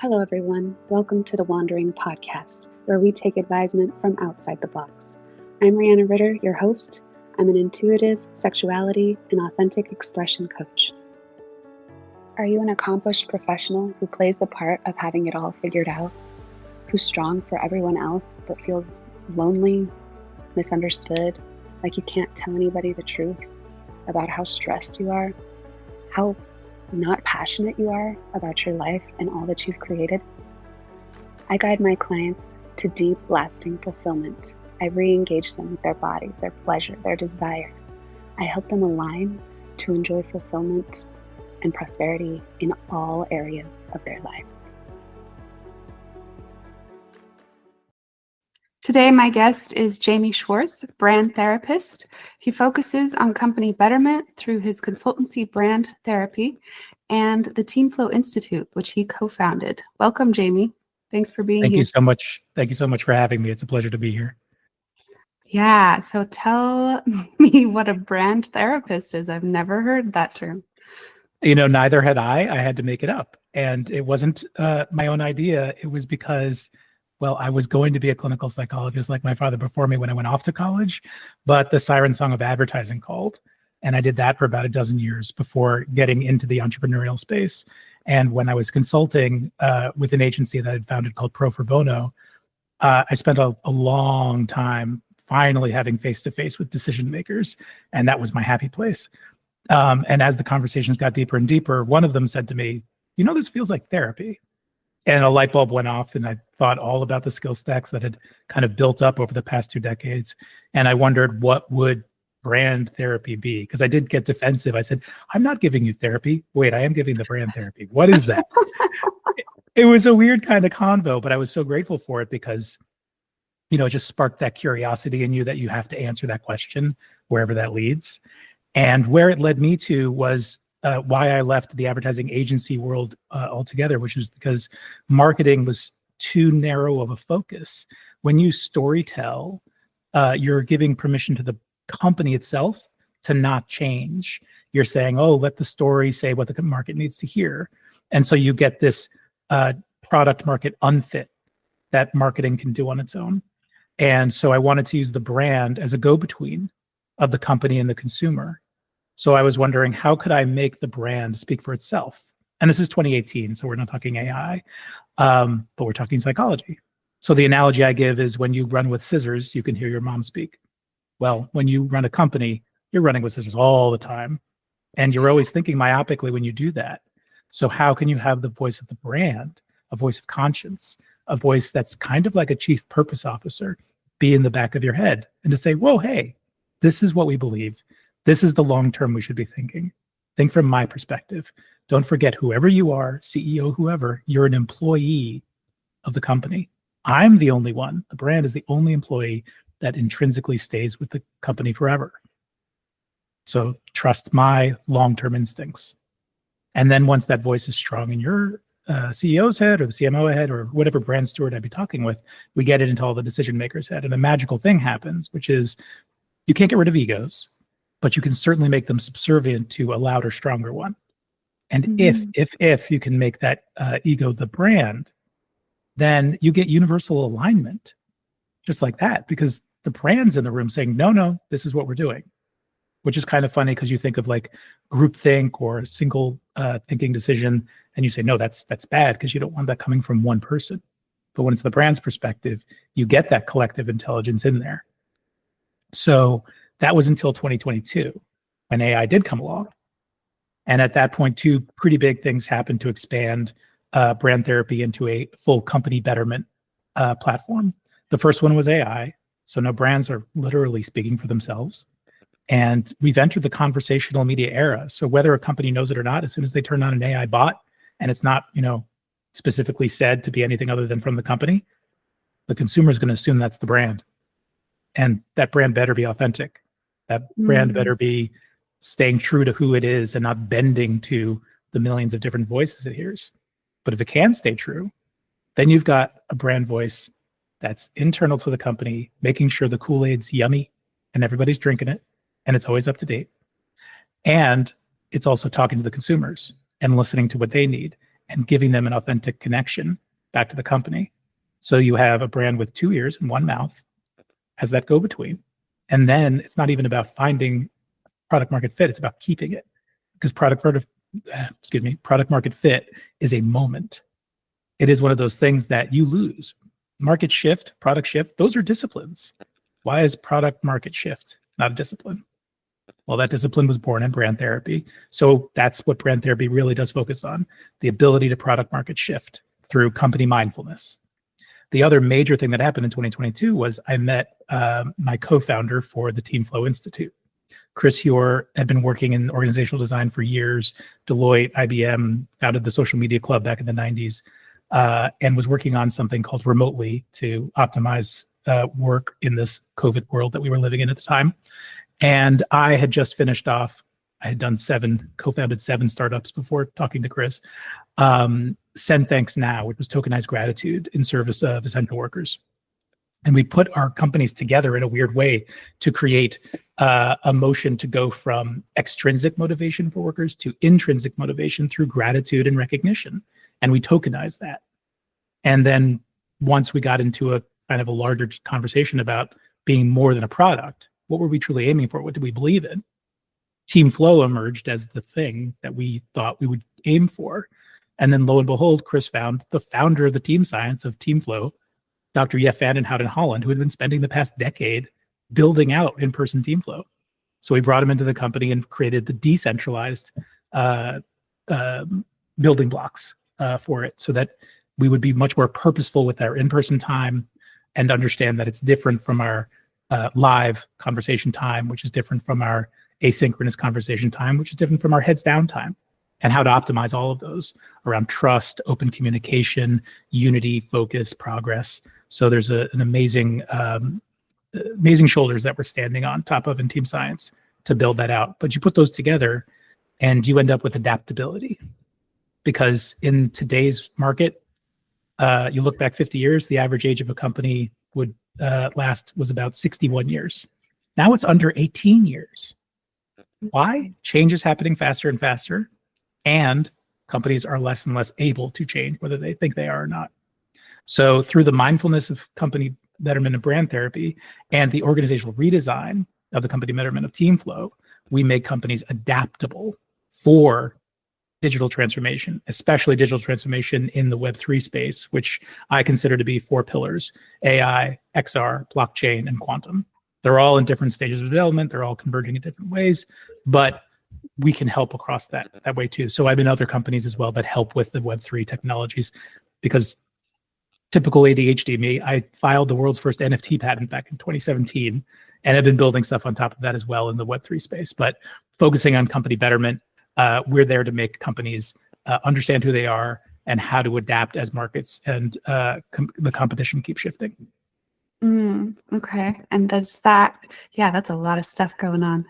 Hello, everyone. Welcome to the Wandering Podcast, where we take advisement from outside the box. I'm Rihanna Ritter, your host. I'm an intuitive, sexuality, and authentic expression coach. Are you an accomplished professional who plays the part of having it all figured out? Who's strong for everyone else, but feels lonely, misunderstood, like you can't tell anybody the truth about how stressed you are, how not passionate you are about your life and all that you've created? I guide my clients to deep, lasting fulfillment. I re-engage them with their bodies, their pleasure, their desire. I help them align to enjoy fulfillment and prosperity in all areas of their lives. Today, my guest is Jaime Schwarz, brand therapist. He focuses on company betterment through his consultancy Brand Therapy and the Team Flow Institute, which he co-founded. Welcome, Jaime. Thanks for being here. Thank you so much. Thank you so much for having me. It's a pleasure to be here. Yeah, so tell me what a brand therapist is. I've never heard that term. You know, neither had I. I had to make it up. And it wasn't my own idea. It was because, well, I was going to be a clinical psychologist like my father before me when I went off to college, but the siren song of advertising called. And I did that for about a dozen years before getting into the entrepreneurial space. And when I was consulting with an agency that I had founded called Pro For Bono, I spent a long time finally having face-to-face with decision makers. And that was my happy place. And as the conversations got deeper and deeper, one of them said to me, you know, this feels like therapy. And a light bulb went off, and I thought all about the skill stacks that had kind of built up over the past 2 decades. And I wondered, what would brand therapy be? Because I did get defensive. I said, I'm not giving you therapy. Wait, I am giving the brand therapy. What is that? It was a weird kind of convo, but I was so grateful for it because, you know, it just sparked that curiosity in you that you have to answer that question wherever that leads. And where it led me to was why I left the advertising agency world altogether, which is because marketing was too narrow of a focus. When you storytell, you're giving permission to the company itself to not change. You're saying, oh, let the story say what the market needs to hear. And so you get this product market unfit that marketing can do on its own. And so I wanted to use the brand as a go-between of the company and the consumer. So I was wondering, how could I make the brand speak for itself? And this is 2018, so we're not talking AI, but we're talking psychology. So the analogy I give is when you run with scissors, you can hear your mom speak. Well, when you run a company, you're running with scissors all the time. And you're always thinking myopically when you do that. So how can you have the voice of the brand, a voice of conscience, a voice that's kind of like a chief purpose officer, be in the back of your head and to say, whoa, hey, this is what we believe. This is the long term we should be thinking. Think from my perspective. Don't forget, whoever you are, CEO, whoever, you're an employee of the company. I'm the only one. The brand is the only employee that intrinsically stays with the company forever. So trust my long-term instincts. And then once that voice is strong in your CEO's head or the CMO head or whatever brand steward I'd be talking with, we get it into all the decision makers' head. And a magical thing happens, which is you can't get rid of egos, but you can certainly make them subservient to a louder, stronger one. And if you can make that ego the brand, then you get universal alignment just like that, because the brand's in the room saying, no, this is what we're doing, which is kind of funny because you think of like groupthink or single thinking decision, and you say, no, that's bad because you don't want that coming from one person. But when it's the brand's perspective, you get that collective intelligence in there. So that was until 2022 when AI did come along. And at that point, 2 pretty big things happened to expand brand therapy into a full company betterment platform. The first one was AI. So now brands are literally speaking for themselves. And we've entered the conversational media era. So whether a company knows it or not, as soon as they turn on an AI bot and it's not, you know, specifically said to be anything other than from the company, the consumer is going to assume that's the brand. And that brand better be authentic. That brand better be staying true to who it is and not bending to the millions of different voices it hears. But if it can stay true, then you've got a brand voice that's internal to the company, making sure the Kool-Aid's yummy and everybody's drinking it and it's always up to date. And it's also talking to the consumers and listening to what they need and giving them an authentic connection back to the company. So you have a brand with 2 ears and 1 mouth as that go-between. And then it's not even about finding product market fit, it's about keeping it. Because product market fit is a moment. It is one of those things that you lose. Market shift, product shift, those are disciplines. Why is product market shift not a discipline? Well, that discipline was born in brand therapy. So that's what brand therapy really does focus on, the ability to product market shift through company mindfulness. The other major thing that happened in 2022 was I met my co-founder for the Team Flow Institute. Chris Ure had been working in organizational design for years, Deloitte, IBM, founded the Social Media Club back in the 90s, and was working on something called Remotely to optimize work in this COVID world that we were living in at the time. And I had just finished off, I had done co-founded 7 startups before talking to Chris. Send Thanks Now, which was tokenized gratitude in service of essential workers. And we put our companies together in a weird way to create a motion to go from extrinsic motivation for workers to intrinsic motivation through gratitude and recognition. And we tokenized that. And then once we got into a kind of a larger conversation about being more than a product, what were we truly aiming for? What did we believe in? Team Flow emerged as the thing that we thought we would aim for. And then lo and behold, Chris found the founder of the team science of Team Flow, Dr. Jeff Van den Hout in Holland, who had been spending the past decade building out in-person team flow. So we brought him into the company and created the decentralized building blocks for it so that we would be much more purposeful with our in-person time and understand that it's different from our live conversation time, which is different from our asynchronous conversation time, which is different from our heads down time, and how to optimize all of those around trust, open communication, unity, focus, progress. So there's an amazing shoulders that we're standing on top of in team science to build that out. But you put those together and you end up with adaptability. Because in today's market, you look back 50 years, the average age of a company would was about 61 years. Now it's under 18 years. Why? Change is happening faster and faster, and companies are less and less able to change, whether they think they are or not. So through the mindfulness of company betterment and brand therapy and the organizational redesign of the company betterment of Team Flow, we make companies adaptable for digital transformation, especially digital transformation in the Web3 space, which I consider to be 4 pillars: AI, XR, blockchain, and quantum. They're all in different stages of development. They're all converging in different ways, but we can help across that way too. So I've been other companies as well that help with the Web3 technologies, because typical ADHD me, I filed the world's first NFT patent back in 2017, and I've been building stuff on top of that as well in the Web3 space. But focusing on company betterment, we're there to make companies understand who they are and how to adapt as markets and the competition keeps shifting. Okay. And does that, that's a lot of stuff going on.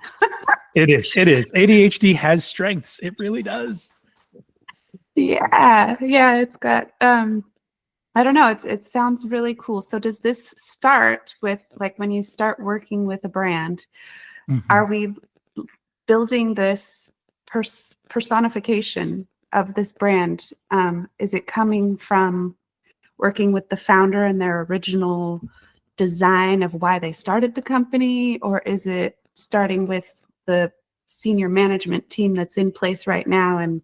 It is. ADHD has strengths. It really does. Yeah. It's got, I don't know. It sounds really cool. So does this start with, like, when you start working with a brand, are we building this personification of this brand? Is it coming from working with the founder and their original design of why they started the company, or is it starting with the senior management team that's in place right now? And,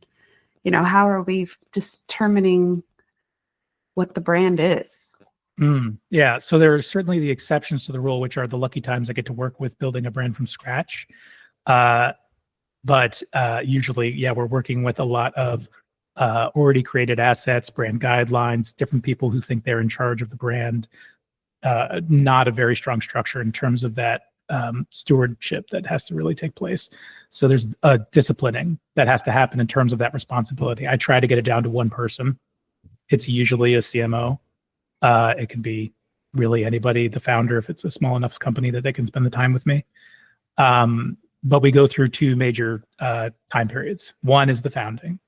how are we determining what the brand is? Yeah, so there are certainly the exceptions to the rule, which are the lucky times I get to work with building a brand from scratch. But usually, we're working with a lot of already created assets, brand guidelines, different people who think they're in charge of the brand. Not a very strong structure in terms of that stewardship that has to really take place. So there's a disciplining that has to happen in terms of that responsibility. I try to get it down to one person. It's usually a CMO. It can be really anybody, the founder, if it's a small enough company that they can spend the time with me. But we go through 2 major time periods. One is the founding.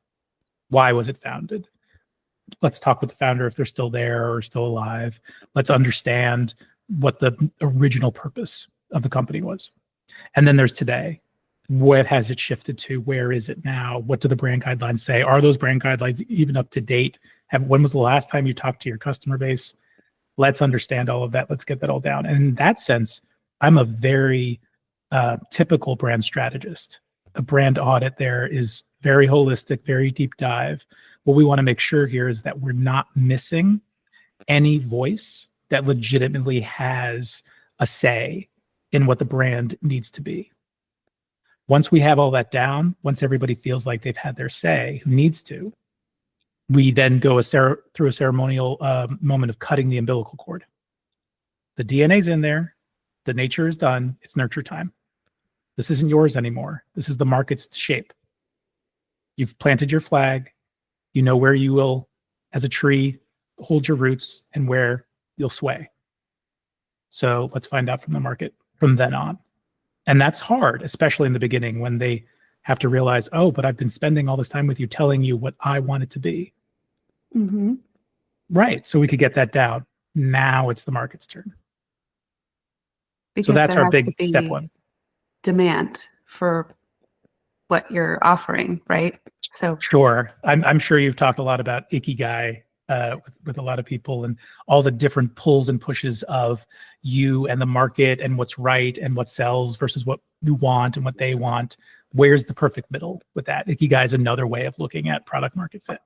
Why was it founded? Let's talk with the founder if they're still there or still alive. Let's understand what the original purpose of the company was. And then there's today. What has it shifted to? Where is it now? What do the brand guidelines say? Are those brand guidelines even up to date? When was the last time you talked to your customer base? Let's understand all of that. Let's get that all down. And in that sense, I'm a very typical brand strategist. A brand audit there is very holistic, very deep dive. What we want to make sure here is that we're not missing any voice that legitimately has a say in what the brand needs to be. Once we have all that down, once everybody feels like they've had their say, who needs to, we then go through a ceremonial moment of cutting the umbilical cord. The DNA's in there. The nature is done. It's nurture time. This isn't yours anymore. This is the market's shape. You've planted your flag. You know where you will, as a tree, hold your roots and where you'll sway. So let's find out from the market from then on. And that's hard, especially in the beginning when they have to realize, oh, but I've been spending all this time with you telling you what I want it to be. Mm-hmm. Right. So we could get that down. Now it's the market's turn. Because so that's there our has to big be step one. Demand for what you're offering, right? So Sure. I'm sure you've talked a lot about Ikigai with a lot of people and all the different pulls and pushes of you and the market and what's right and what sells versus what you want and what they want. Where's the perfect middle with that? Ikigai is another way of looking at product market fit.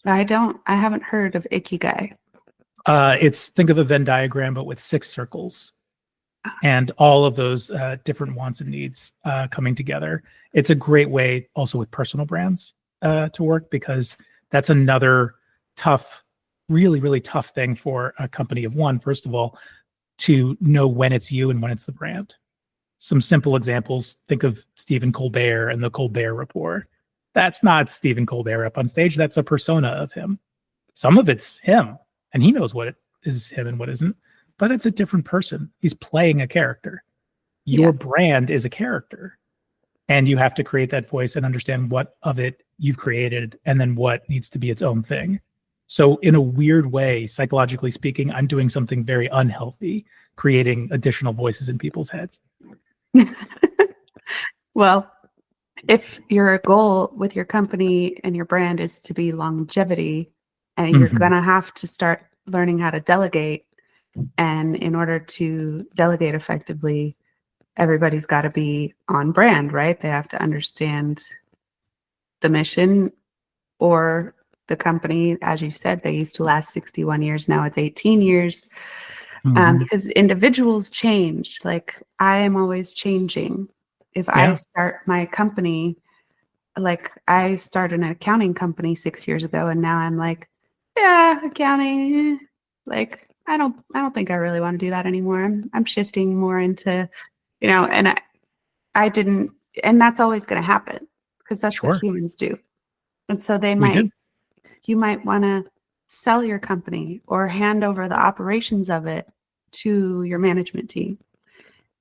I haven't heard of Ikigai. Think of a Venn diagram, but with 6 circles and all of those different wants and needs coming together. It's a great way also with personal brands to work, because that's another tough, really, really tough thing for a company of one, first of all, to know when it's you and when it's the brand. Some simple examples, think of Stephen Colbert and the Colbert Report. That's not Stephen Colbert up on stage. That's a persona of him. Some of it's him, and he knows what it is him and what isn't, but it's a different person. He's playing a character. Your brand is a character, and you have to create that voice and understand what of it you've created and then what needs to be its own thing. So in a weird way, psychologically speaking, I'm doing something very unhealthy, creating additional voices in people's heads. Well, if your goal with your company and your brand is to be longevity, and you're going to have to start learning how to delegate, and in order to delegate effectively, everybody's got to be on brand, right? They have to understand the mission, or the company, as you said, they used to last 61 years. Now it's 18 years. Because individuals change. Like, I am always changing. If I start my company, like I started an accounting company 6 years ago, and now I'm like, yeah, accounting, like I don't think I really want to do that anymore. I'm shifting more into, and I didn't, and that's always going to happen because that's what humans do. And so you might want to sell your company or hand over the operations of it to your management team.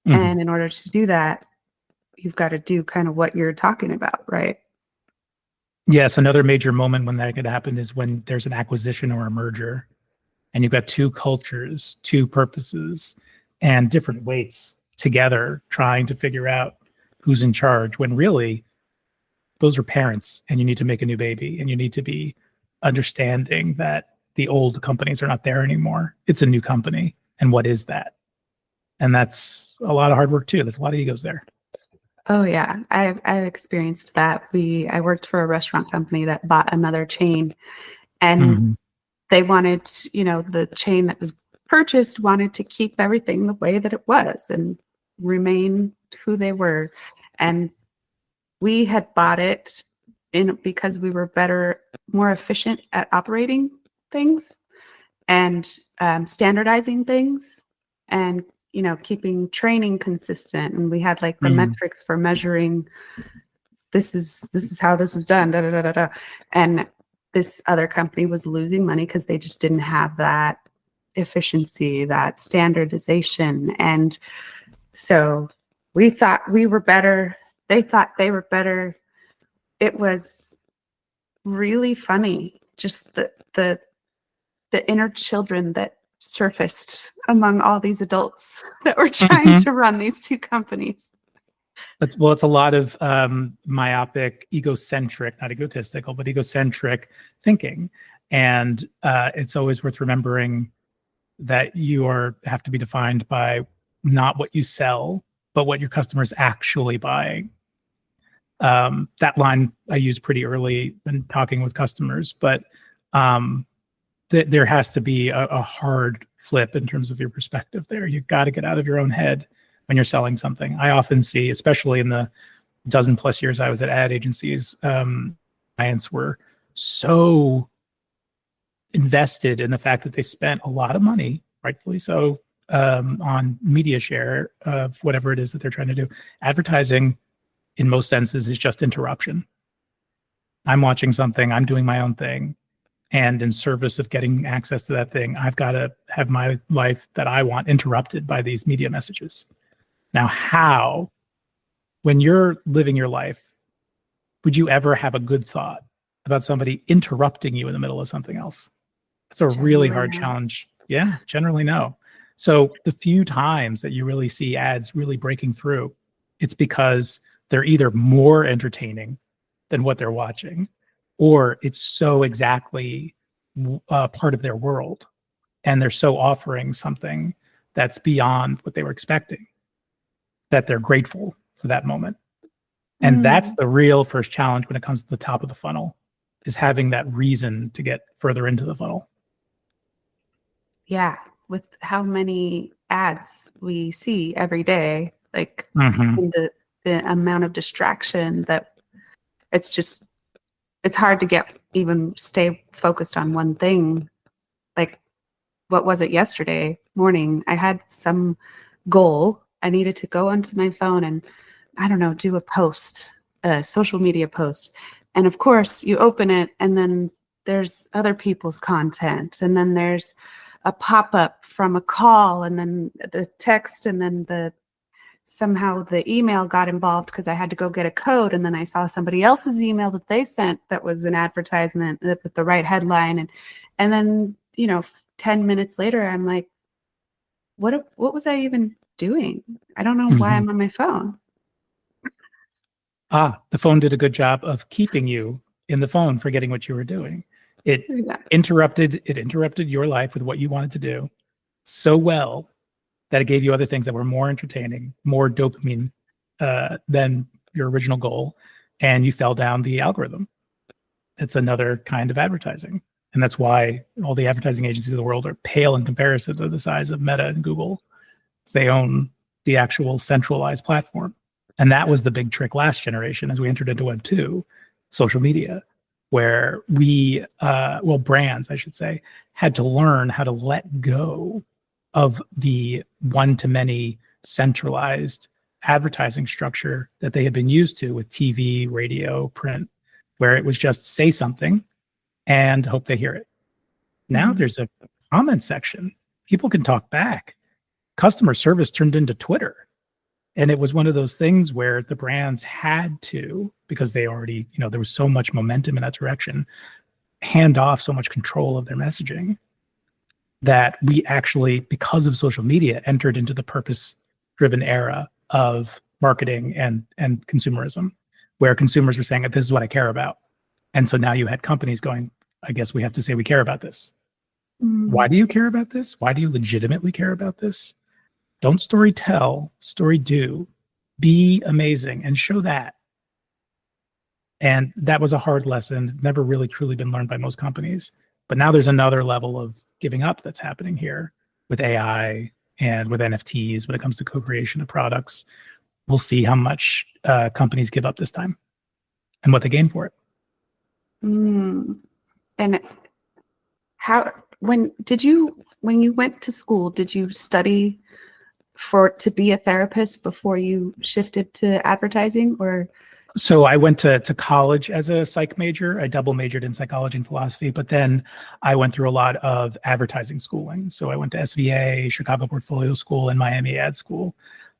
And in order to do that, you've got to do kind of what you're talking about, right? Yes. Another major moment when that could happen is when there's an acquisition or a merger, and you've got 2 cultures, 2 purposes, and different weights together trying to figure out who's in charge, when really those are parents, and you need to make a new baby, and you need to be understanding that the old companies are not there anymore. It's a new company. And what is that? And that's a lot of hard work too. There's a lot of egos there. Oh yeah. I've experienced that. I worked for a restaurant company that bought another chain, and they wanted, the chain that was purchased wanted to keep everything the way that it was and remain who they were. And we had bought it because we were better, more efficient at operating things and standardizing things, and keeping training consistent. And we had like the metrics for measuring, this is how this is done, da, da, da, da, da. And this other company was losing money because they just didn't have that efficiency, that standardization. And so we thought we were better. They thought they were better. It was really funny, just the inner children that surfaced among all these adults that were trying to run these 2 companies. Well, it's a lot of myopic, egocentric, not egotistical, but egocentric thinking. And it's always worth remembering that have to be defined by not what you sell, but what your customers actually buying. That line I use pretty early when talking with customers, but there has to be a hard flip in terms of your perspective there. You've got to get out of your own head when you're selling something. I often see, especially in the dozen plus years I was at ad agencies, clients were so invested in the fact that they spent a lot of money, rightfully so, on media share of whatever it is that they're trying to do. Advertising, in most senses, is just interruption. I'm watching something, I'm doing my own thing, and in service of getting access to that thing, I've got to have my life that I want interrupted by these media messages. Now, how, when you're living your life, would you ever have a good thought about somebody interrupting you in the middle of something else? It's a really hard challenge. Yeah, generally no. So the few times that you really see ads really breaking through, it's because they're either more entertaining than what they're watching, or it's so exactly part of their world, and they're so offering something that's beyond what they were expecting, that they're grateful for that moment. And that's the real first challenge when it comes to the top of the funnel, is having that reason to get further into the funnel. Yeah, with how many ads we see every day, like Mm-hmm. the amount of distraction that it's hard to even stay focused on one thing. Like, what was it yesterday morning? I had some goal. I needed to go onto my phone and, I don't know, do a social media post. And of course you open it and then there's other people's content. And then there's a pop-up from a call, and then the text, and then somehow the email got involved because I had to go get a code, and then I saw somebody else's email that they sent that was an advertisement with the right headline, and then 10 minutes later I'm like, what was I even doing? I don't know why I'm on my phone. The phone did a good job of keeping you in the phone, forgetting what you were doing. It interrupted your life with what you wanted to do so well that it gave you other things that were more entertaining, more dopamine than your original goal, and you fell down the algorithm. It's another kind of advertising. And that's why all the advertising agencies of the world are pale in comparison to the size of Meta and Google. They own the actual centralized platform. And that was the big trick last generation as we entered into Web 2, social media, where brands, I should say, had to learn how to let go of the one-to-many centralized advertising structure that they had been used to with TV, radio, print, where it was just say something and hope they hear it. Now there's a comment section. People can talk back. Customer service turned into Twitter. And it was one of those things where the brands had to, because they already, there was so much momentum in that direction, hand off so much control of their messaging that we actually, because of social media, entered into the purpose-driven era of marketing and consumerism, where consumers were saying, this is what I care about. And so now you had companies going, I guess we have to say we care about this. Why do you care about this? Why do you legitimately care about this? Don't story tell, story do. Be amazing and show that. And that was a hard lesson, never really truly been learned by most companies. But now there's another level of giving up that's happening here with AI and with NFTs when it comes to co-creation of products. We'll see how much companies give up this time and what they gain for it. And when you went to school, did you study to be a therapist before you shifted to advertising, or? So I went to college as a psych major. I double majored in psychology and philosophy, but then I went through a lot of advertising schooling. So I went to SVA, Chicago Portfolio School, and Miami Ad School.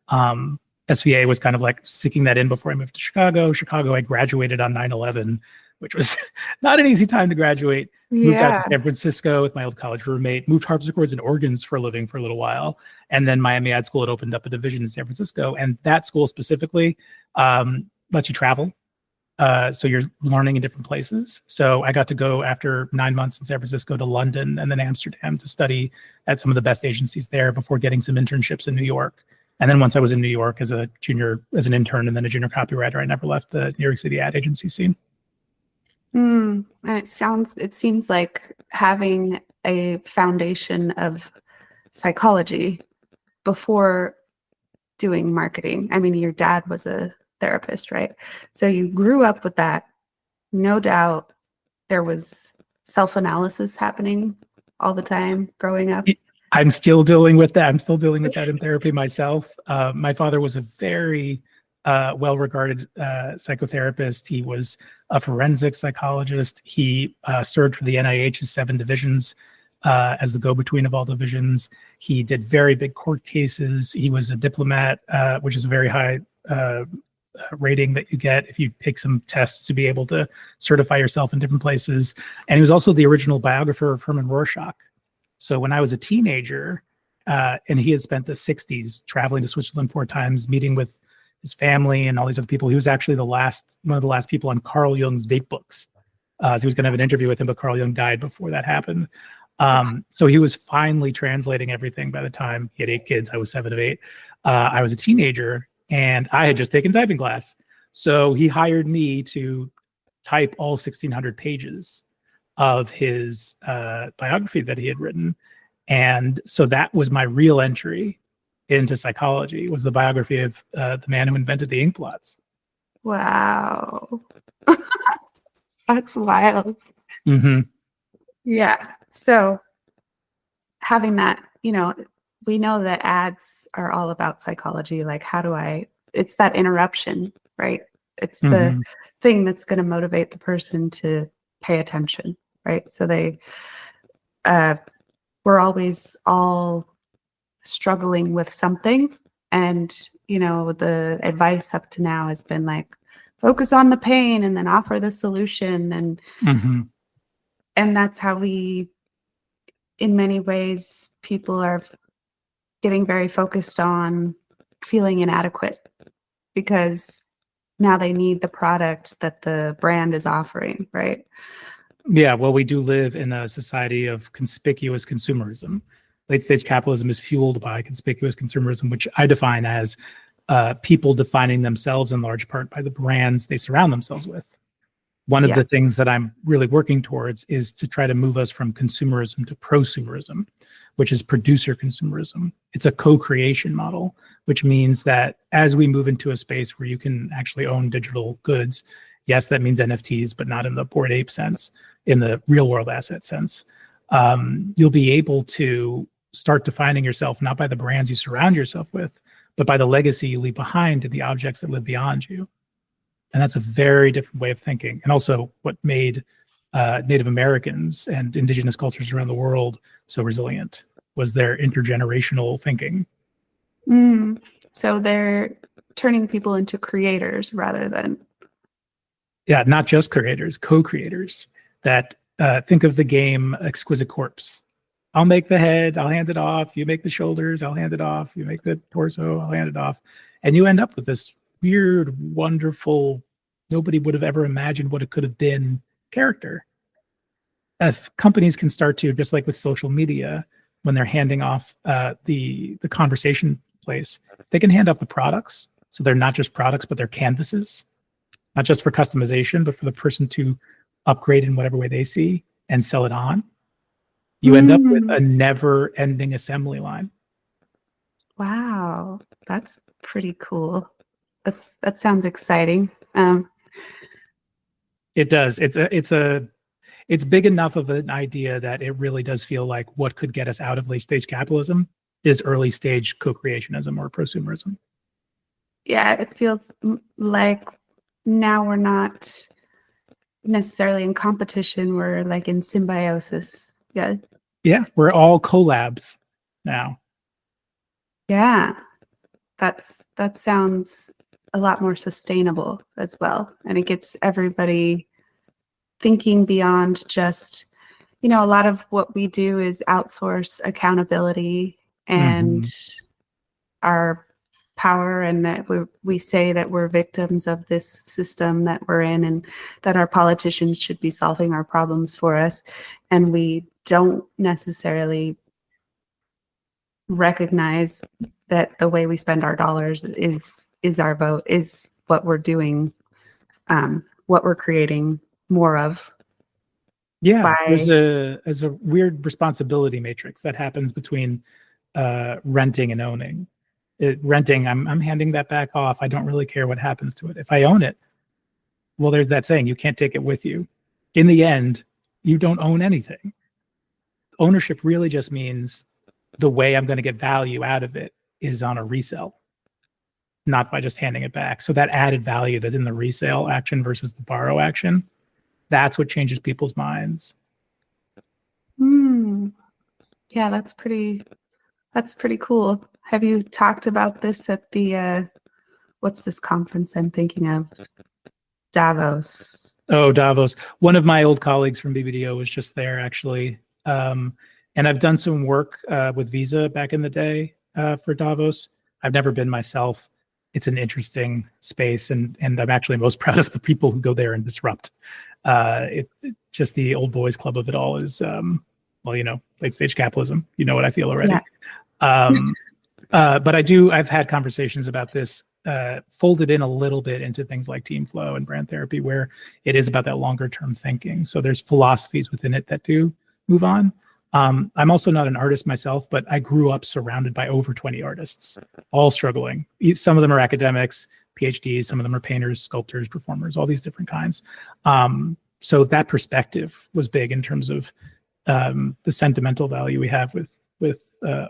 SVA was kind of like sticking that in before I moved to Chicago. Chicago, I graduated on 9/11 which was not an easy time to graduate. Moved out to Yeah. San Francisco with my old college roommate, moved harpsichords and organs for a living for a little while. And then Miami Ad School had opened up a division in San Francisco. And that school specifically lets you travel. So you're learning in different places. So I got to go after 9 months in San Francisco to London and then Amsterdam to study at some of the best agencies there before getting some internships in New York. And then once I was in New York as an intern and then a junior copywriter, I never left the New York City ad agency scene. And it seems like having a foundation of psychology before doing marketing. I mean, your dad was a therapist, right? So you grew up with that. No doubt there was self-analysis happening all the time growing up. I'm still dealing with that. I'm still dealing with that in therapy myself. My father was a very well-regarded psychotherapist. He was a forensic psychologist. He served for the NIH's 7 divisions as the go-between of all divisions. He did very big court cases. He was a diplomat, which is a very high rating that you get if you take some tests to be able to certify yourself in different places. And he was also the original biographer of Herman Rorschach. So when I was a teenager, and he had spent the 60s traveling to Switzerland 4 times, meeting with his family and all these other people, he was actually one of the last people on Carl Jung's date books. So he was going to have an interview with him, but Carl Jung died before that happened. So he was finally translating everything by the time he had 8 kids. I was 7 of 8. I was a teenager and I had just taken typing class. So he hired me to type all 1,600 pages of his biography that he had written. And so that was my real entry into psychology, was the biography of the man who invented the ink blots. Wow. That's wild. Mm-hmm. Yeah. So having that, we know that ads are all about psychology. Like, it's that interruption, right? It's the thing that's going to motivate the person to pay attention, right? So we're always all struggling with something. And, the advice up to now has been like, focus on the pain and then offer the solution. And that's how in many ways, people are getting very focused on feeling inadequate because now they need the product that the brand is offering, right? Yeah, well, we do live in a society of conspicuous consumerism. Late stage capitalism is fueled by conspicuous consumerism, which I define as people defining themselves in large part by the brands they surround themselves with. One of the things that I'm really working towards is to try to move us from consumerism to prosumerism, which is producer consumerism. It's a co-creation model, which means that as we move into a space where you can actually own digital goods, yes, that means NFTs, but not in the Bored Ape sense, in the real world asset sense. You'll be able to start defining yourself not by the brands you surround yourself with, but by the legacy you leave behind and the objects that live beyond you. And that's a very different way of thinking. And also what made Native Americans and indigenous cultures around the world so resilient was their intergenerational thinking. So they're turning people into creators rather than... Yeah, not just creators, co-creators that think of the game Exquisite Corpse. I'll make the head, I'll hand it off. You make the shoulders, I'll hand it off. You make the torso, I'll hand it off. And you end up with this weird, wonderful, nobody would have ever imagined what it could have been character. If companies can start to, just like with social media, when they're handing off the conversation place, they can hand off the products. So they're not just products, but they're canvases, not just for customization, but for the person to upgrade in whatever way they see and sell it on. You end up with a never-ending assembly line. Wow, that's pretty cool. That sounds exciting. It does. It's big enough of an idea that it really does feel like what could get us out of late stage capitalism is early stage co-creationism or prosumerism. Yeah, it feels like now we're not necessarily in competition. We're like in symbiosis. Yeah. Yeah, we're all collabs now. Yeah, that sounds a lot more sustainable as well, and it gets everybody thinking beyond just, a lot of what we do is outsource accountability and our power, and that we say that we're victims of this system that we're in, and that our politicians should be solving our problems for us. And we don't necessarily recognize that the way we spend our dollars is our vote, is what we're doing, what we're creating more of. Yeah, there's a weird responsibility matrix that happens between renting and owning. Renting, I'm handing that back off. I don't really care what happens to it. If I own it, well, there's that saying, you can't take it with you. In the end, you don't own anything. Ownership really just means the way I'm going to get value out of it is on a resale, not by just handing it back. So that added value that's in the resale action versus the borrow action, that's what changes people's minds. Yeah, that's pretty cool. Have you talked about this at the what's this conference I'm thinking of? Davos. Oh, Davos. One of my old colleagues from BBDO was just there, actually. And I've done some work with Visa back in the day for Davos. I've never been myself. It's an interesting space, and I'm actually most proud of the people who go there and disrupt. Just the old boys club of it all is, late stage capitalism. You know what I feel already. Yeah. But I've had conversations about this, folded in a little bit into things like team flow and brand therapy, where it is about that longer term thinking. So there's philosophies within it that do move on. I'm also not an artist myself, but I grew up surrounded by over 20 artists, all struggling. Some of them are academics, PhDs, some of them are painters, sculptors, performers, all these different kinds. So that perspective was big in terms of the sentimental value we have with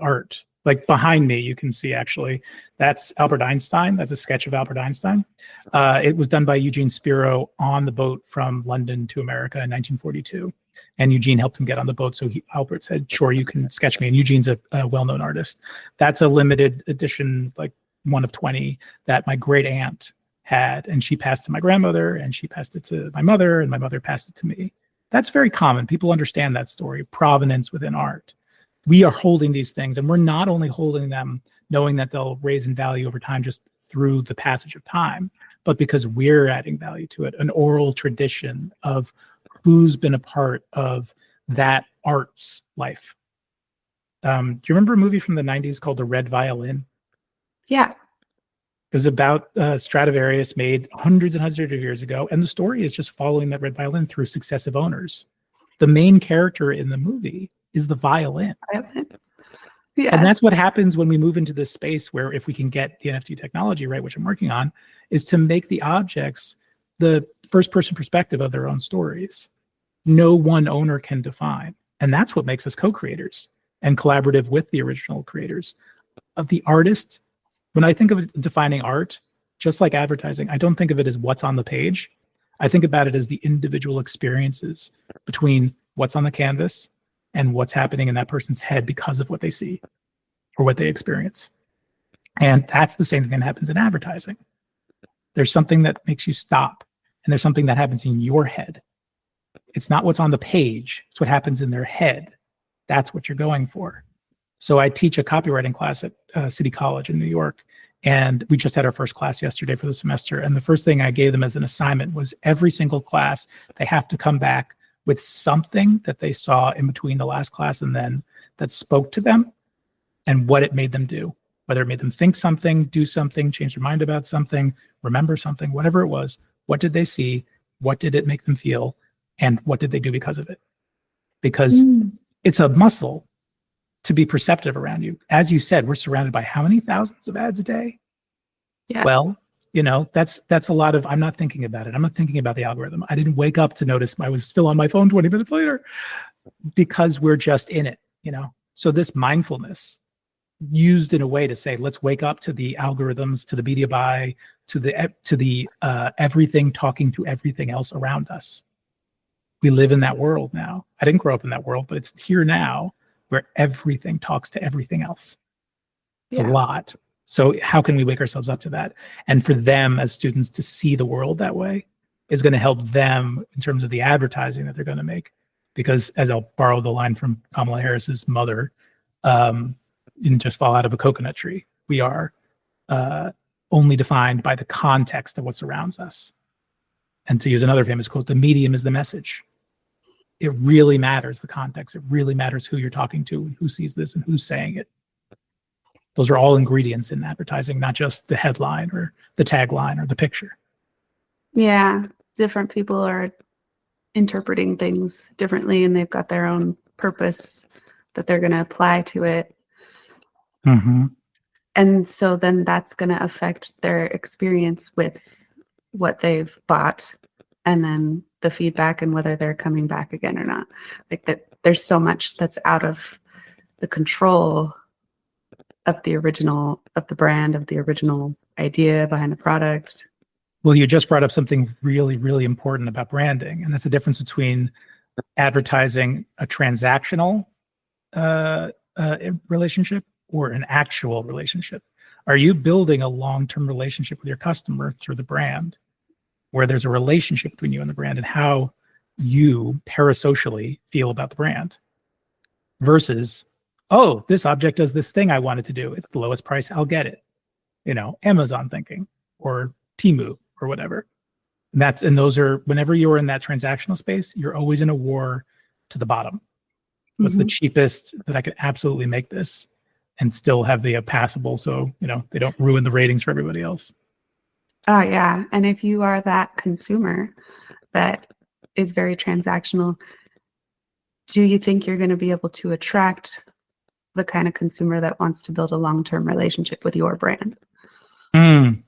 art. Like behind me, you can see actually, that's Albert Einstein. That's a sketch of Albert Einstein. It was done by Eugene Spiro on the boat from London to America in 1942. And Eugene helped him get on the boat. So Albert said, sure, you can sketch me. And Eugene's a well-known artist. That's a limited edition, like one of 20 that my great aunt had. And she passed to my grandmother, and she passed it to my mother, and my mother passed it to me. That's very common. People understand that story, provenance within art. We are holding these things, and we're not only holding them knowing that they'll raise in value over time just through the passage of time, but because we're adding value to it, an oral tradition of who's been a part of that art's life. Do you remember a movie from the 90s called The Red Violin? Yeah. It was about Stradivarius, made hundreds and hundreds of years ago. And the story is just following that red violin through successive owners. The main character in the movie is the violin. Yeah. And that's what happens when we move into this space where, if we can get the NFT technology right, which I'm working on, is to make the objects the first person perspective of their own stories. No one owner can define. And that's what makes us co-creators and collaborative with the original creators. Of the artist, when I think of defining art, just like advertising, I don't think of it as what's on the page. I think about it as the individual experiences between what's on the canvas and what's happening in that person's head because of what they see or what they experience. And that's the same thing that happens in advertising. There's something that makes you stop, and there's something that happens in your head. It's not what's on the page, it's what happens in their head. That's what you're going for. So I teach a copywriting class at City College in New York, and we just had our first class yesterday for the semester. And the first thing I gave them as an assignment was every single class, they have to come back with something that they saw in between the last class and then that spoke to them and what it made them do. Whether it made them think something, do something, change their mind about something, remember something, whatever it was. What did they see? What did it make them feel? And what did they do because of it? Because it's a muscle to be perceptive around you. As you said, we're surrounded by how many thousands of ads a day? Yeah. Well, that's a lot of, I'm not thinking about it. I'm not thinking about the algorithm. I didn't wake up to notice I was still on my phone 20 minutes later, because we're just in it, So this mindfulness used in a way to say, let's wake up to the algorithms, to the media buy, to the everything talking to everything else around us. We live in that world now. I didn't grow up in that world, but it's here now where everything talks to everything else. It's a lot. So how can we wake ourselves up to that? And for them as students to see the world that way, is going to help them in terms of the advertising that they're going to make. Because as I'll borrow the line from Kamala Harris's mother, you didn't just fall out of a coconut tree. We are only defined by the context of what surrounds us. And to use another famous quote, the medium is the message. It really matters, the context. It really matters who you're talking to and who sees this and who's saying it. Those are all ingredients in advertising, not just the headline or the tagline or the picture. Yeah, different people are interpreting things differently, and they've got their own purpose that they're going to apply to it. Mm-hmm. And so then that's going to affect their experience with what they've bought, and then the feedback and whether they're coming back again or not. Like that, there's so much that's out of the control of the original, of the brand, of the original idea behind the product. Well, you just brought up something really, really important about branding, and that's the difference between advertising a transactional relationship or an actual relationship. Are you building a long-term relationship with your customer through the brand, where there's a relationship between you and the brand and how you parasocially feel about the brand, versus, oh, this object does this thing I wanted to do. It's the lowest price, I'll get it. Amazon thinking, or Temu, or whatever. And those are, whenever you're in that transactional space, you're always in a war to the bottom. What's the cheapest that I could absolutely make this and still have the passable, so they don't ruin the ratings for everybody else. Oh yeah. And if you are that consumer that is very transactional, do you think you're going to be able to attract the kind of consumer that wants to build a long-term relationship with your brand?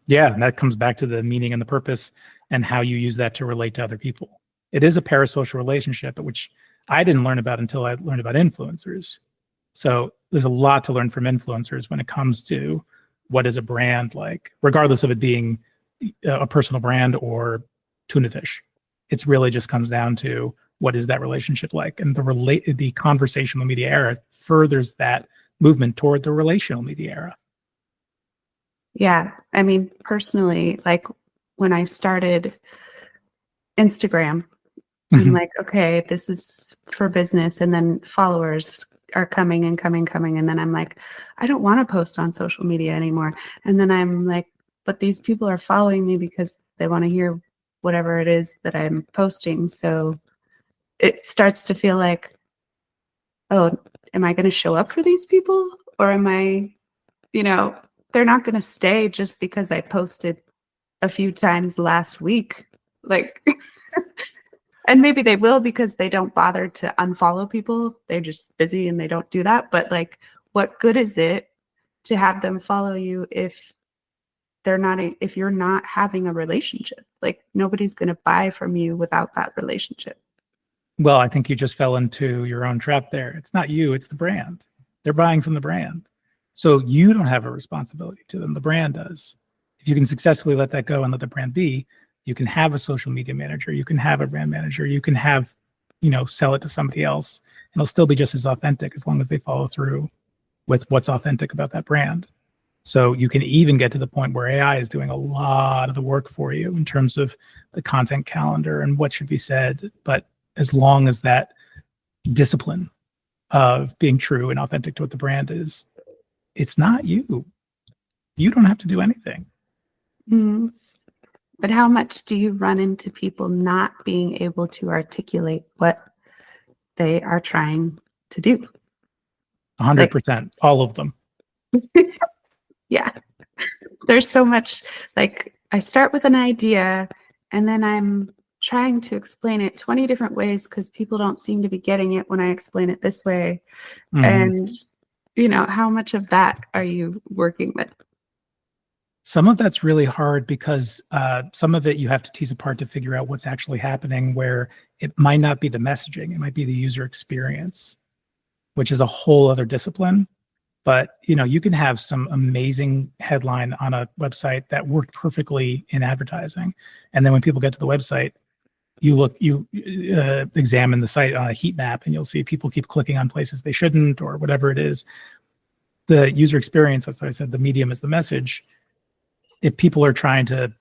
Yeah, and that comes back to the meaning and the purpose and how you use that to relate to other people. It is a parasocial relationship, which I didn't learn about until I learned about influencers. So there's a lot to learn from influencers when it comes to what is a brand like, regardless of it being a personal brand or tuna fish. It's really just comes down to what is that relationship like, and the conversational media era furthers that movement toward the relational media era. Yeah. I mean, personally, like when I started Instagram, I'm like, okay, this is for business. And then followers are coming and coming. And then I'm like, I don't want to post on social media anymore. And then I'm like, but these people are following me because they want to hear whatever it is that I'm posting. So it starts to feel like, oh, am I going to show up for these people? Or am I, they're not going to stay just because I posted a few times last week. Like, and maybe they will because they don't bother to unfollow people. They're just busy and they don't do that. But like, what good is it to have them follow you if if you're not having a relationship? Like, nobody's going to buy from you without that relationship. Well, I think you just fell into your own trap there. It's not you, it's the brand. They're buying from the brand. So you don't have a responsibility to them. The brand does. If you can successfully let that go and let the brand be, you can have a social media manager, you can have a brand manager, you can have, sell it to somebody else. And it'll still be just as authentic as long as they follow through with what's authentic about that brand. So you can even get to the point where AI is doing a lot of the work for you in terms of the content calendar and what should be said. But as long as that discipline of being true and authentic to what the brand is, it's not you. You don't have to do anything. But how much do you run into people not being able to articulate what they are trying to do? 100%, all of them. Yeah. There's so much, like, I start with an idea and then I'm trying to explain it 20 different ways because people don't seem to be getting it when I explain it this way. And how much of that are you working with? Some of that's really hard because some of it you have to tease apart to figure out what's actually happening, where it might not be the messaging, it might be the user experience, which is a whole other discipline. But you can have some amazing headline on a website that worked perfectly in advertising, and then when people get to the website, you examine the site on a heat map, and you'll see people keep clicking on places they shouldn't, or whatever it is. The user experience, that's what I said, the medium is the message. If people are trying to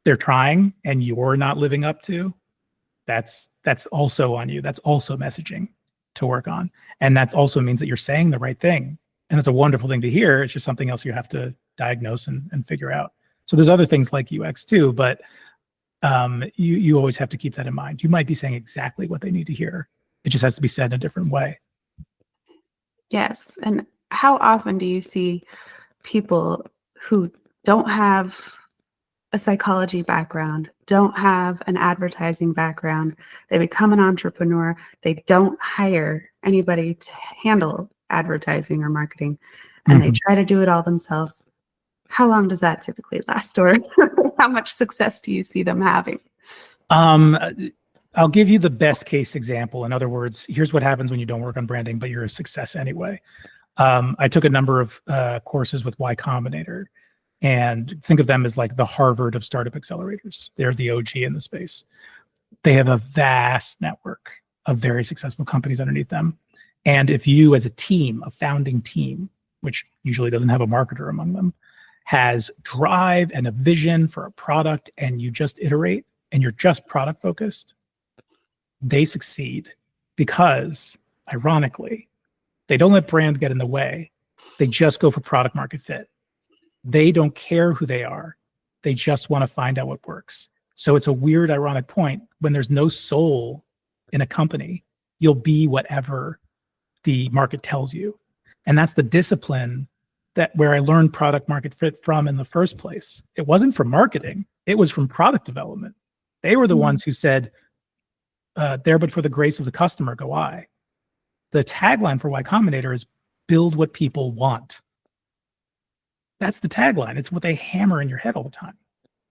they're trying and you're not living up to, that's also on you. That's also messaging to work on. And that also means that you're saying the right thing. And it's a wonderful thing to hear. It's just something else you have to diagnose and figure out. So there's other things like UX too, but you always have to keep that in mind. You might be saying exactly what they need to hear. It just has to be said in a different way. Yes. And how often do you see people who don't have a psychology background, don't have an advertising background, they become an entrepreneur, they don't hire anybody to handle advertising or marketing, and they try to do it all themselves? How long does that typically last, or how much success do you see them having? I'll give you the best case example. In other words, here's what happens when you don't work on branding, but you're a success anyway. I took a number of courses with Y Combinator, and think of them as like the Harvard of startup accelerators. They're the OG in the space. They have a vast network of very successful companies underneath them. And if you as a team, a founding team, which usually doesn't have a marketer among them, has drive and a vision for a product, and you just iterate and you're just product focused, they succeed because, ironically, they don't let brand get in the way. They just go for product market fit. They don't care who they are. They just want to find out what works. So it's a weird, ironic point. When there's no soul in a company, you'll be whatever the market tells you. And that's the discipline that where I learned product market fit from in the first place. It wasn't from marketing. It was from product development. They were the ones who said, there but for the grace of the customer go I. The tagline for Y Combinator is build what people want. That's the tagline. It's what they hammer in your head all the time.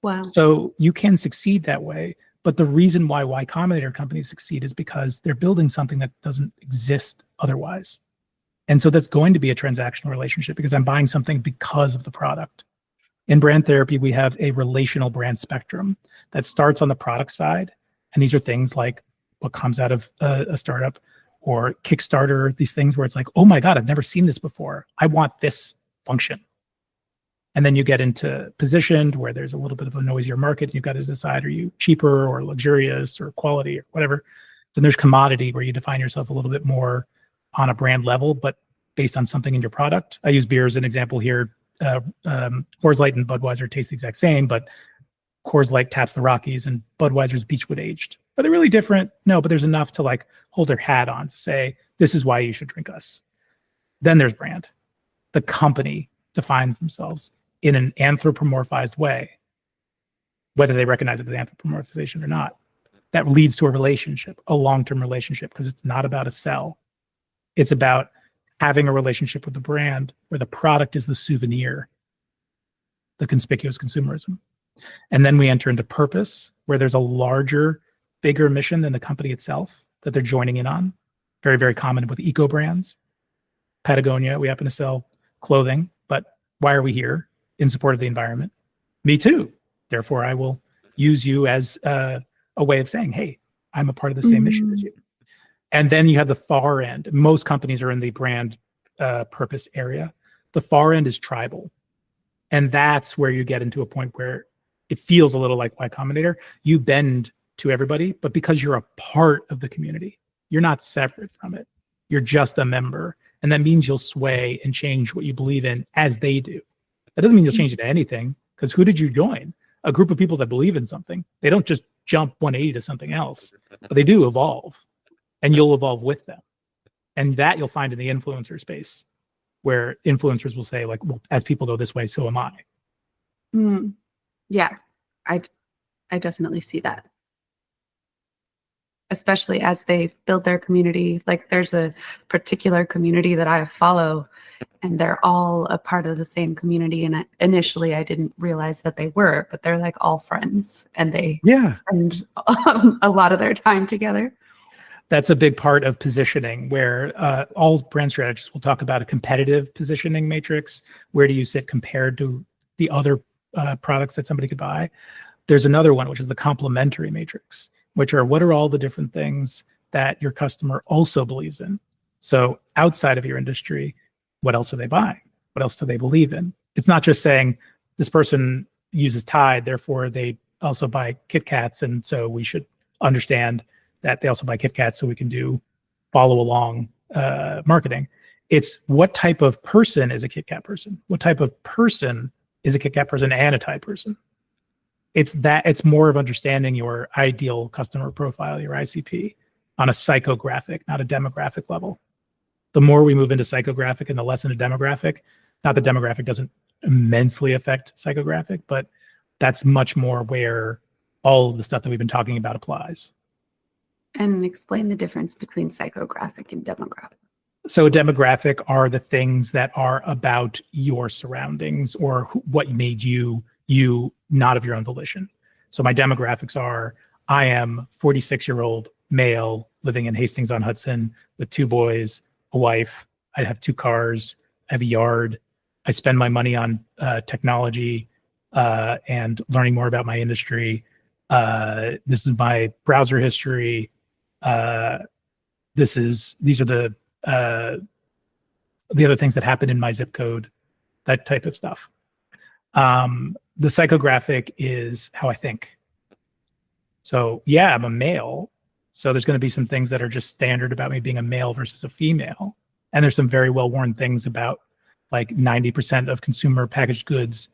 Wow. So you can succeed that way. But the reason why Y Combinator companies succeed is because they're building something that doesn't exist otherwise. And so that's going to be a transactional relationship because I'm buying something because of the product. In brand therapy, we have a relational brand spectrum that starts on the product side. And these are things like what comes out of a startup or Kickstarter, these things where it's like, oh my God, I've never seen this before. I want this function. And then you get into positioned where there's a little bit of a noisier market. And you've got to decide, are you cheaper or luxurious or quality or whatever? Then there's commodity where you define yourself a little bit more on a brand level, but based on something in your product. I use beer as an example here. Coors Light and Budweiser taste the exact same, but Coors Light taps the Rockies and Budweiser's Beechwood aged. Are they really different? No, but there's enough to like hold their hat on to say, this is why you should drink us. Then there's brand. The company defines themselves in an anthropomorphized way, whether they recognize it as anthropomorphization or not. That leads to a relationship, a long-term relationship, because it's not about a sell. It's about having a relationship with the brand where the product is the souvenir, the conspicuous consumerism. And then we enter into purpose, where there's a larger, bigger mission than the company itself that they're joining in on. Very, very common with eco brands. Patagonia, we happen to sell clothing, but why are we here? In support of the environment. Me too. Therefore, I will use you as a way of saying, hey, I'm a part of the same mission as you. And then you have the far end. Most companies are in the brand purpose area. The far end is tribal. And that's where you get into a point where it feels a little like Y Combinator. You bend to everybody, but because you're a part of the community, you're not separate from it. You're just a member. And that means you'll sway and change what you believe in as they do. That doesn't mean you'll change it to anything, because who did you join? A group of people that believe in something. They don't just jump 180 to something else, but they do evolve, and you'll evolve with them. And that you'll find in the influencer space, where influencers will say, like, well, as people go this way, so am I. Yeah, I definitely see that. Especially as they build their community. Like there's a particular community that I follow, and they're all a part of the same community. And initially I didn't realize that they were, but they're like all friends, and they spend a lot of their time together. That's a big part of positioning, where all brand strategists will talk about a competitive positioning matrix. Where do you sit compared to the other products that somebody could buy? There's another one, which is the complementary matrix, which are what are all the different things that your customer also believes in. So outside of your industry, what else are they buying? What else do they believe in? It's not just saying this person uses Tide, therefore they also buy Kit Kats, and so we should understand that they also buy Kit Kats, so we can do follow along marketing. It's what type of person is a Kit Kat person? What type of person is a Kit Kat person and a Thai person? It's more of understanding your ideal customer profile, your ICP, on a psychographic, not a demographic level. The more we move into psychographic and the less into demographic, not that demographic doesn't immensely affect psychographic, but that's much more where all of the stuff that we've been talking about applies. And explain the difference between psychographic and demographic. So a demographic are the things that are about your surroundings or what made you not of your own volition. So my demographics are, I am 46-year-old male living in Hastings-on-Hudson with 2 boys, a wife. I have 2 cars. I have a yard. I spend my money on technology and learning more about my industry. This is my browser history. These are the other things that happen in my zip code, that type of stuff. The psychographic is how I think. So yeah, I'm a male. So there's going to be some things that are just standard about me being a male versus a female. And there's some very well-worn things about like 90% of consumer packaged goods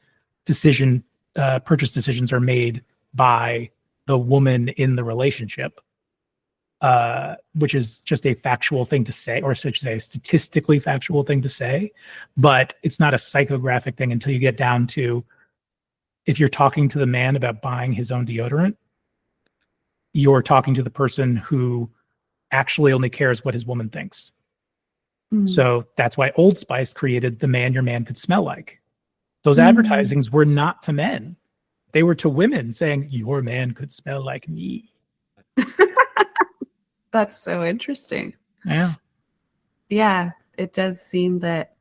purchase decisions are made by the woman in the relationship, which is just a factual thing to say, or should I say a statistically factual thing to say, but it's not a psychographic thing until you get down to, if you're talking to the man about buying his own deodorant, you're talking to the person who actually only cares what his woman thinks. Mm-hmm. So that's why Old Spice created the man your man could smell like. Those advertisings were not to men. They were to women saying, your man could smell like me. That's so interesting. Yeah. Yeah, it does seem that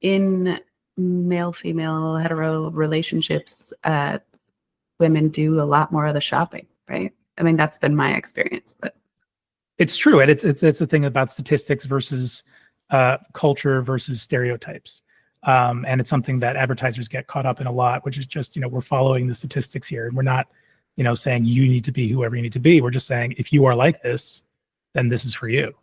in male-female hetero relationships, women do a lot more of the shopping, right? I mean, that's been my experience, but it's true. And it's the thing about statistics versus culture versus stereotypes. And it's something that advertisers get caught up in a lot, which is just, we're following the statistics here, and we're not, saying you need to be whoever you need to be. We're just saying, if you are like this, then this is for you.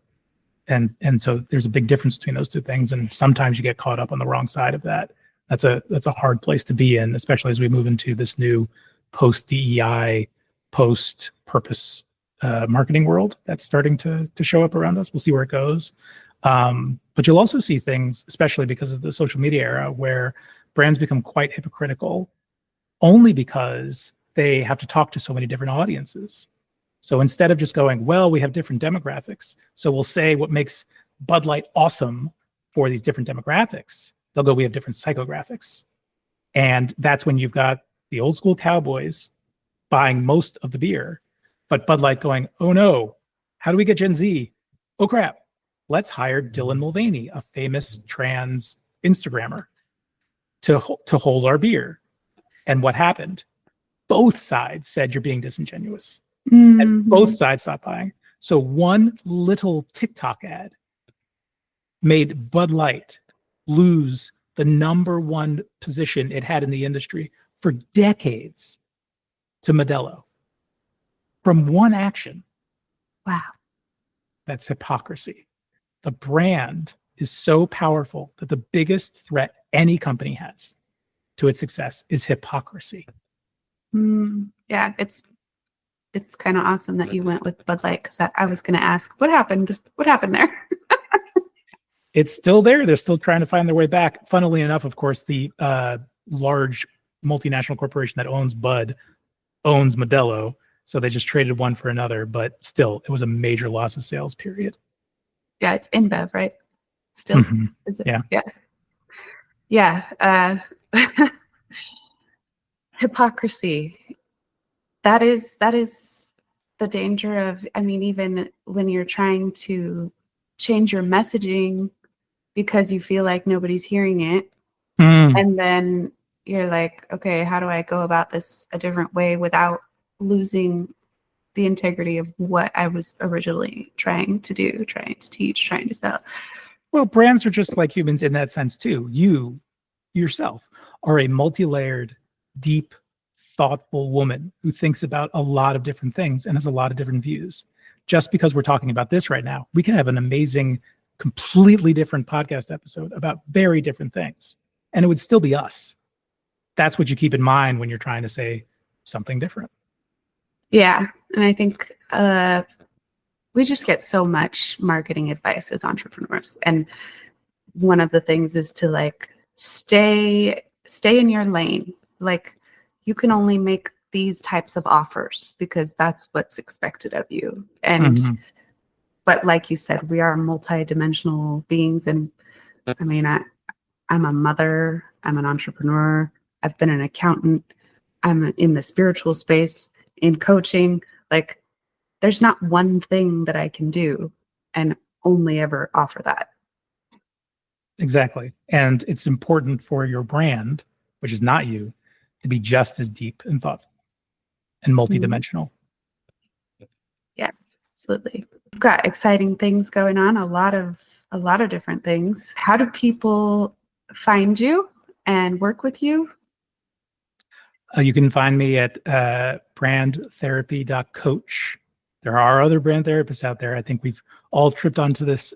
And so there's a big difference between those two things. And sometimes you get caught up on the wrong side of that. That's a hard place to be in, especially as we move into this new post-DEI, post-purpose marketing world that's starting to show up around us. We'll see where it goes. But you'll also see things, especially because of the social media era, where brands become quite hypocritical only because they have to talk to so many different audiences. So instead of just going, well, we have different demographics, so we'll say what makes Bud Light awesome for these different demographics, they'll go, we have different psychographics. And that's when you've got the old school cowboys buying most of the beer, but Bud Light going, oh no, how do we get Gen Z? Oh crap, let's hire Dylan Mulvaney, a famous trans Instagrammer, to hold our beer. And what happened? Both sides said you're being disingenuous. Mm-hmm. And both sides stopped buying. So one little TikTok ad made Bud Light lose the #1 position it had in the industry for decades to Modelo. From one action. Wow. That's hypocrisy. The brand is so powerful that the biggest threat any company has to its success is hypocrisy. Yeah, it's kind of awesome that you went with Bud Light, because I was going to ask, what happened? What happened there? It's still there. They're still trying to find their way back. Funnily enough, of course, the large multinational corporation that owns Bud owns Modelo. So they just traded one for another, but still, it was a major loss of sales, period. Yeah, it's InBev, right? Still, is it? Yeah. Yeah. Hypocrisy. That is the danger of, I mean, even when you're trying to change your messaging because you feel like nobody's hearing it. And then you're like, okay, how do I go about this a different way without losing the integrity of what I was originally trying to do, trying to teach, trying to sell? Well, brands are just like humans in that sense too. You yourself are a multi-layered, deep, thoughtful woman who thinks about a lot of different things and has a lot of different views. Just because we're talking about this right now, we can have an amazing, completely different podcast episode about very different things, and it would still be us. That's what you keep in mind when you're trying to say something different. Yeah. And I think we just get so much marketing advice as entrepreneurs. And one of the things is to like stay in your lane. Like you can only make these types of offers because that's what's expected of you. And but like you said, we are multi-dimensional beings. And I mean, I'm a mother, I'm an entrepreneur, I've been an accountant, I'm in the spiritual space, in coaching. Like there's not one thing that I can do and only ever offer that. Exactly. And it's important for your brand, which is not you, to be just as deep and thoughtful and multidimensional. Yeah, absolutely. We've got exciting things going on, a lot of different things. How do people find you and work with you? You can find me at brandtherapy.coach. There are other brand therapists out there. I think we've all tripped onto this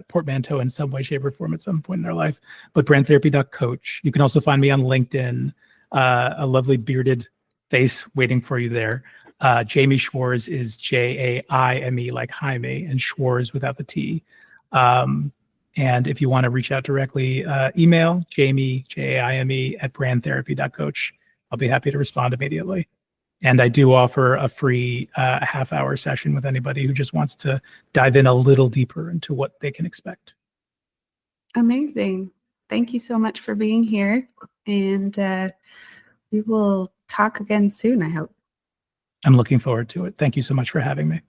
portmanteau in some way, shape, or form at some point in our life. But brandtherapy.coach. You can also find me on LinkedIn. A lovely bearded face waiting for you there. Jaime Schwarz is Jaime like Jaime, and Schwarz without the T. And if you want to reach out directly, email Jaime, Jaime, at brandtherapy.coach. I'll be happy to respond immediately. And I do offer a free half-hour session with anybody who just wants to dive in a little deeper into what they can expect. Amazing. Thank you so much for being here. And we will talk again soon, I hope. I'm looking forward to it. Thank you so much for having me.